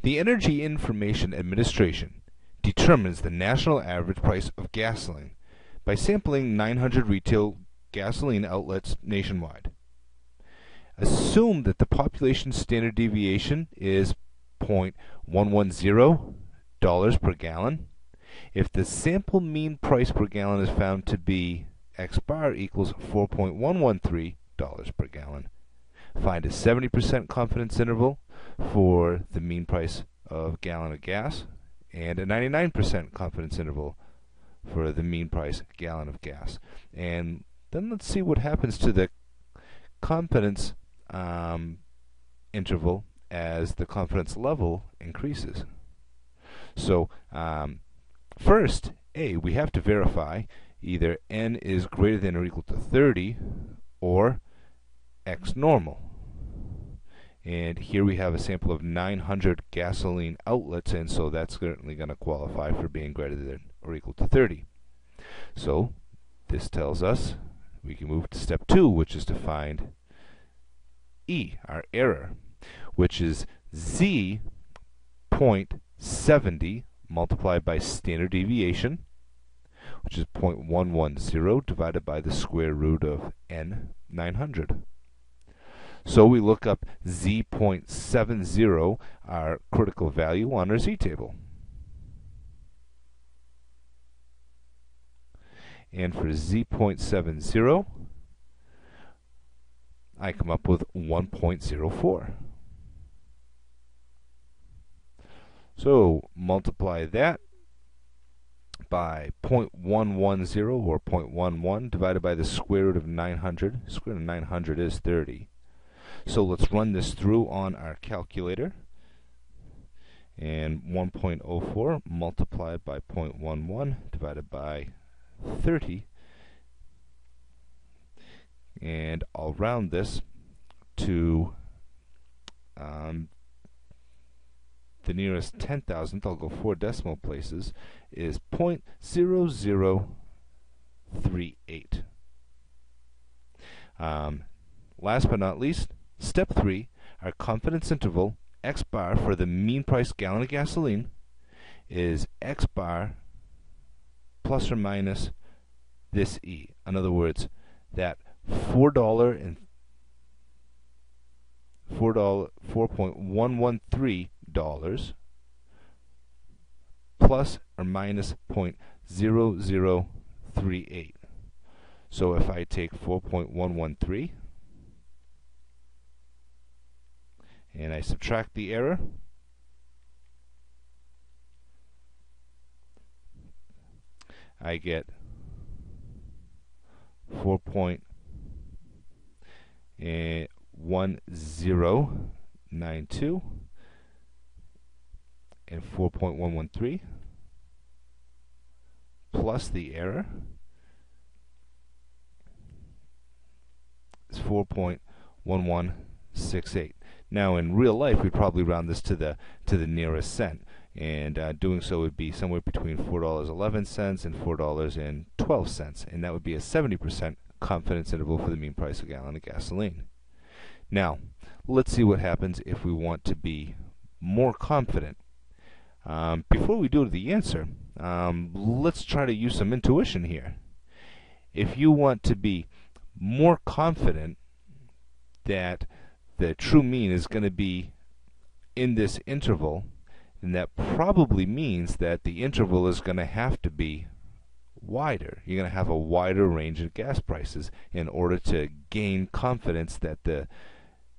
The Energy Information Administration determines the national average price of gasoline by sampling 900 retail gasoline outlets nationwide. Assume that the population standard deviation is 0.110 dollars per gallon. If the sample mean price per gallon is found to be X bar equals 4.113 dollars per gallon, find a 70% confidence interval for the mean price of a gallon of gas and a 99% confidence interval for the mean price gallon of gas. And then let's see what happens to the confidence interval as the confidence level increases. So first, we have to verify either n is greater than or equal to 30 or x normal. And here we have a sample of 900 gasoline outlets, and so that's certainly going to qualify for being greater than or equal to 30. So this tells us we can move to step 2, which is to find E, our error, which is z 0.70 multiplied by standard deviation, which is 0.110 divided by the square root of n 900. So we look up z.70, our critical value, on our z-table. And for z.70, I come up with 1.04. So multiply that by 0.110 or 0.11 divided by the square root of 900. Square root of 900 is 30. So let's run this through on our calculator. And 1.04 multiplied by 0.11 divided by 30. And I'll round this to the nearest 10,000th. I'll go 4 decimal places, is 0.0038. Last but not least, step 3, our confidence interval, X bar, for the mean price gallon of gasoline is X bar plus or minus this E. In other words, that $4.113 plus or minus 0.0038. So if I take 4.113 and I subtract the error, I get 4.1092 and 4.113 plus the error is 4.1168. Now in real life we'd probably round this to the nearest cent, and doing so would be somewhere between $4.11 and $4.12, and that would be a 70% confidence interval for the mean price of a gallon of gasoline. Now let's see what happens if we want to be more confident. Before we do the answer, let's try to use some intuition here. If you want to be more confident that the true mean is going to be in this interval, then that probably means that the interval is going to have to be wider. You're going to have a wider range of gas prices in order to gain confidence that the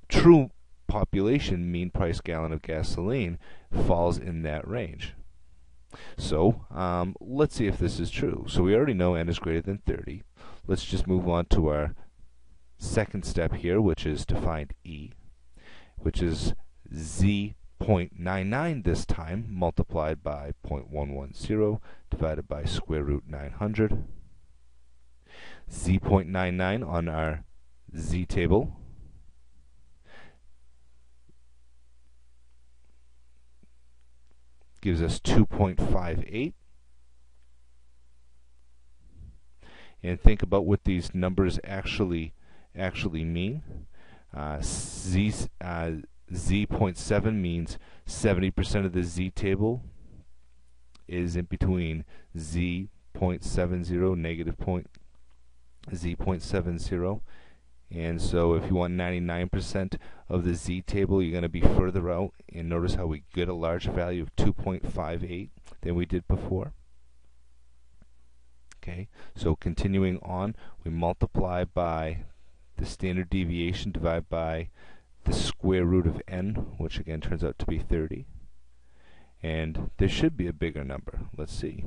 true population mean price gallon of gasoline falls in that range. So let's see if this is true. So we already know n is greater than 30. Let's just move on to our second step here, which is to find E, which is z.99 this time, multiplied by 0.110 divided by square root 900. z.99 on our z-table gives us 2.58. And think about what these numbers actually mean. z.7 means 70% of the z table is in between z.70 negative z.70. And so if you want 99% of the z table, you're going to be further out. And notice how we get a larger value of 2.58 than we did before. Okay, so continuing on, we multiply by the standard deviation, divide by the square root of n, which again turns out to be 30. And there should be a bigger number. Let's see.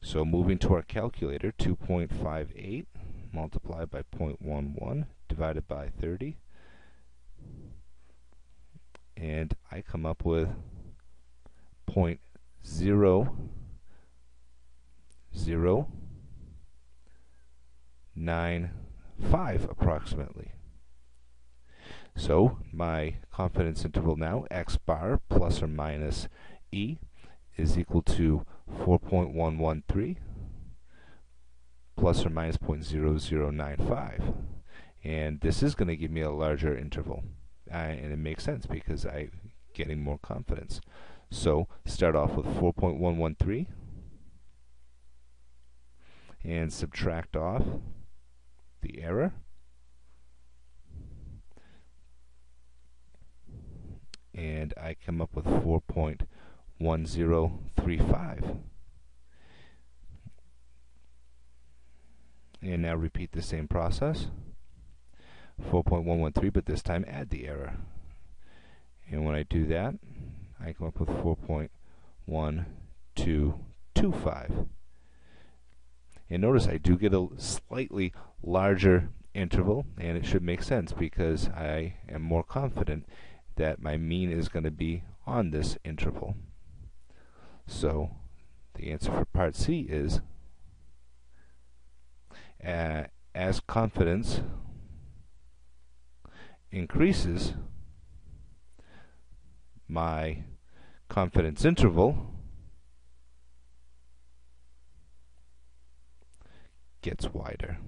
So moving to our calculator, 2.58 multiplied by 0.11 divided by 30. And I come up with 0.0095 approximately. So my confidence interval now, x bar plus or minus e, is equal to 4.113 plus or minus 0.0095. And this is going to give me a larger interval. And it makes sense because I'm getting more confidence. So start off with 4.113 and subtract off the error. And I come up with 4.1035. And now repeat the same process. 4.113, but this time add the error. And when I do that, I come up with 4.1225. And notice I do get a slightly larger interval, and it should make sense because I am more confident that my mean is going to be on this interval. So the answer for part C is, as confidence increases, my confidence interval gets wider.